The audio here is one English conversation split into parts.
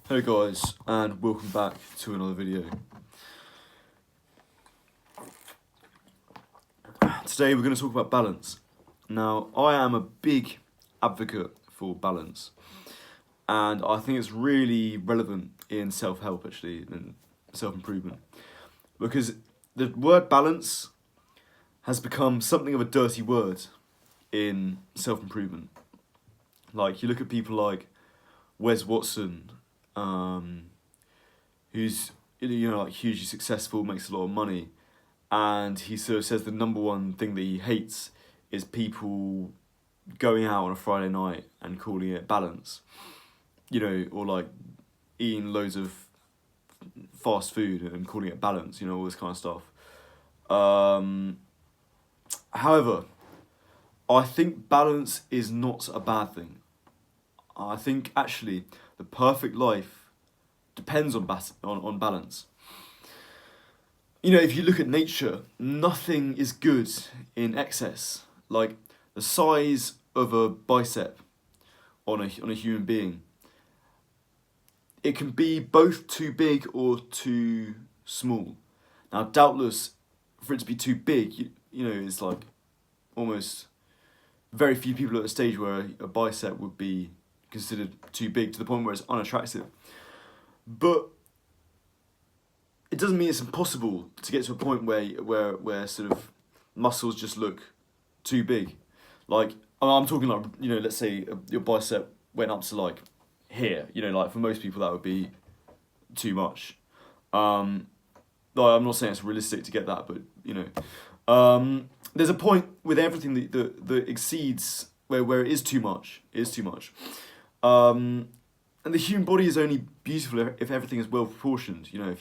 Hey guys, and welcome back to another video. Today we're going to talk about balance. Now, I am a big advocate for balance, and I think it's really relevant in self-help actually, and self-improvement, because the word balance has become something of a dirty word in self-improvement. Like, you look at people like Wes Watson, who's like hugely successful, makes a lot of money, and he sort of says the number one thing that he hates is people going out on a Friday night and calling it balance, or like eating loads of fast food and calling it balance, all this kind of stuff. However, I think balance is not a bad thing. I think actually the perfect life depends on balance. If you look at nature, nothing is good in excess. Like the size of a bicep on a human being, it can be both too big or too small. Now, doubtless, for it to be too big, it's like almost very few people at a stage where a bicep would be considered too big to the point where it's unattractive. But it doesn't mean it's impossible to get to a point where sort of muscles just look too big. Like, I'm talking like, let's say your bicep went up to like here, like for most people that would be too much. I'm not saying it's realistic to get that, but there's a point with everything that exceeds where it is too much. It is too much. And the human body is only beautiful if everything is well proportioned. If you have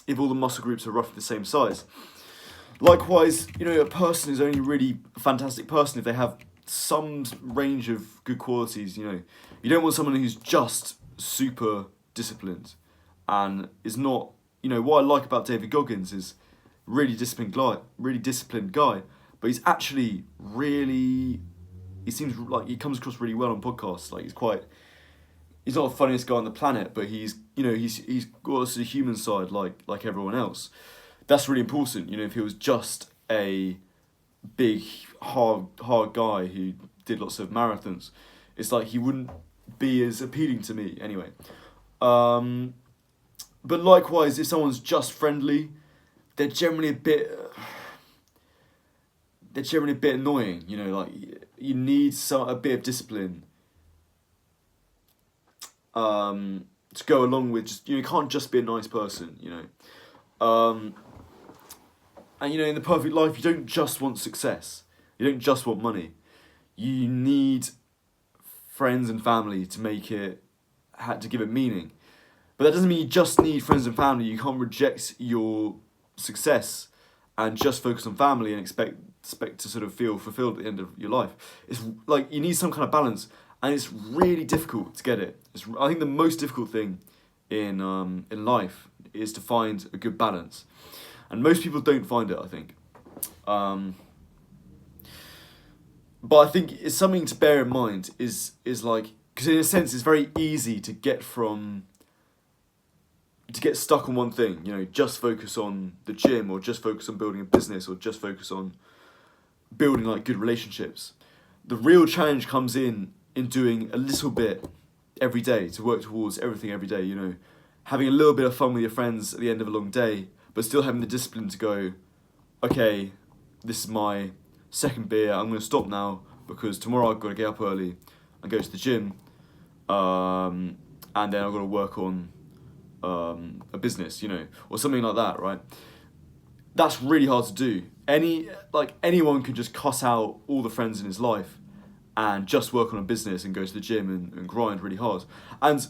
if all the muscle groups are roughly the same size. Likewise, a person is only really a fantastic person if they have some range of good qualities. You don't want someone who's just super disciplined and is not. What I like about David Goggins is really disciplined guy, but he's actually really. He seems like he comes across really well on podcasts. Like he's not the funniest guy on the planet, but he's got a sort of human side like everyone else. That's really important. If he was just a big hard guy who did lots of marathons, it's like he wouldn't be as appealing to me anyway. But likewise, if someone's just friendly, they're generally a bit annoying. Like you need a bit of discipline to go along with just you can't just be a nice person. And in the perfect life, you don't just want success. You don't just want money. You need friends and family to to give it meaning. But that doesn't mean you just need friends and family. You can't reject your success and just focus on family and expect to sort of feel fulfilled at the end of your life. It's like you need some kind of balance, and it's really difficult to get it. I think the most difficult thing in life is to find a good balance, and most people don't find it. I think, but I think it's something to bear in mind. Is like, because in a sense it's very easy to get stuck on one thing. Just focus on the gym, or just focus on building a business, or just focus on building like good relationships. The real challenge comes in doing a little bit every day to work towards everything every day. Having a little bit of fun with your friends at the end of a long day, but still having the discipline to go, okay, this is my second beer, I'm going to stop now because tomorrow I've got to get up early and go to the gym, and then I've got to work on a business, or something like that, right? That's really hard to do. Anyone can just cuss out all the friends in his life and just work on a business and go to the gym and grind really hard. And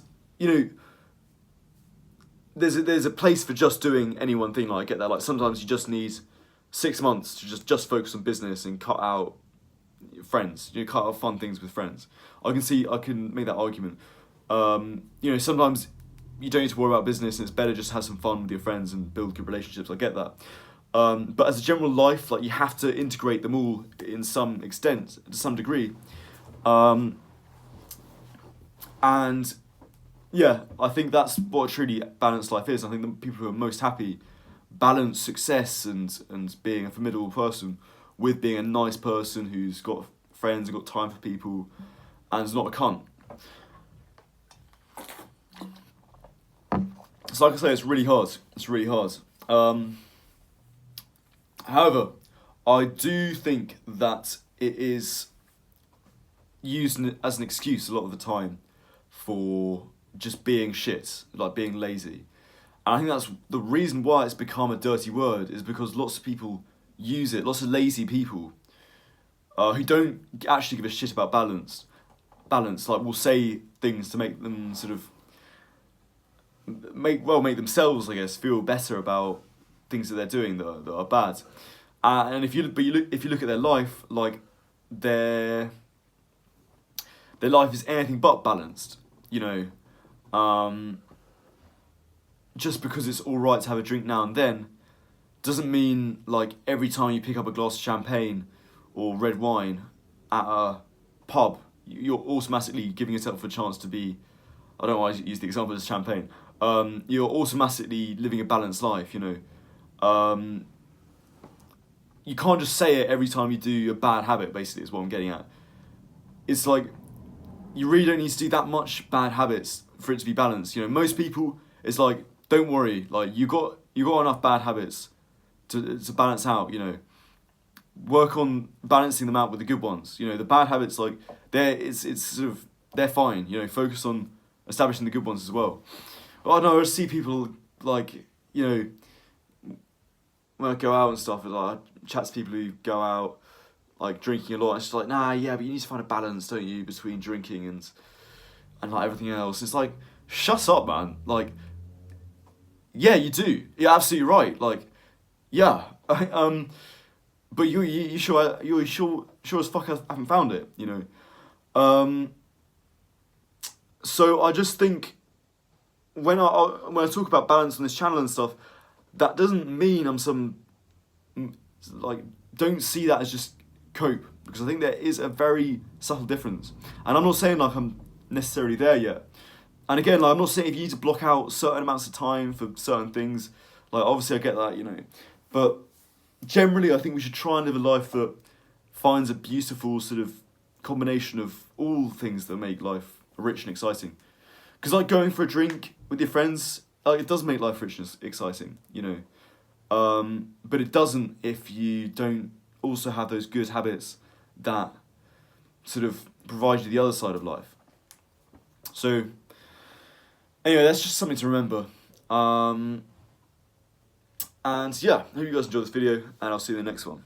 there's a place for just doing any one thing. Like, I get that. Like, sometimes you just need 6 months to just focus on business and cut out friends. Cut out fun things with friends. I can make that argument. Sometimes you don't need to worry about business, and it's better just to have some fun with your friends and build good relationships. I get that. But as a general life, like, you have to integrate them all in some extent, to some degree. And yeah, I think that's what a truly balanced life is. I think the people who are most happy balance success and being a formidable person with being a nice person who's got friends and got time for people and is not a cunt. So like I say, it's really hard. It's really hard. However, I do think that it is used as an excuse a lot of the time for just being shit, like being lazy. And I think that's the reason why it's become a dirty word, is because lots of people use it, lots of lazy people who don't actually give a shit about balance, like will say things to make them sort of make themselves, I guess, feel better about things that they're doing that are bad. And if you look at their life, like their life is anything but balanced, you know. Just because it's all right to have a drink now and then doesn't mean like every time you pick up a glass of champagne or red wine at a pub, you're automatically giving yourself a chance to be, I don't know why I use the example as champagne, you're automatically living a balanced life, you know. You can't just say it every time you do a bad habit, basically, is what I'm getting at. It's like, you really don't need to do that much bad habits for it to be balanced. You know, most people, it's like, don't worry, like you got enough bad habits to balance out, you know. Work on balancing them out with the good ones. You know, the bad habits, like it's sort of, they're fine, you know, focus on establishing the good ones as well. I don't know, I just see people like, you know, when I go out and stuff, like I chat to people who go out like drinking a lot, and it's just like, nah, yeah, but you need to find a balance, don't you, between drinking and like everything else. It's like, shut up, man. Like, yeah, you do. You're absolutely right. Like, yeah. But you sure as fuck haven't found it, you know. So I just think when I talk about balance on this channel and stuff, that doesn't mean I'm some, like, don't see that as just cope, because I think there is a very subtle difference. And I'm not saying like I'm necessarily there yet. And again, like, I'm not saying if you need to block out certain amounts of time for certain things. Like, obviously I get that, you know. But generally, I think we should try and live a life that finds a beautiful sort of combination of all things that make life rich and exciting. Because like going for a drink with your friends, like, it does make life rich and exciting, you know. But it doesn't if you don't also have those good habits that sort of provide you the other side of life. So anyway, that's just something to remember. And yeah, I hope you guys enjoyed this video, and I'll see you in the next one.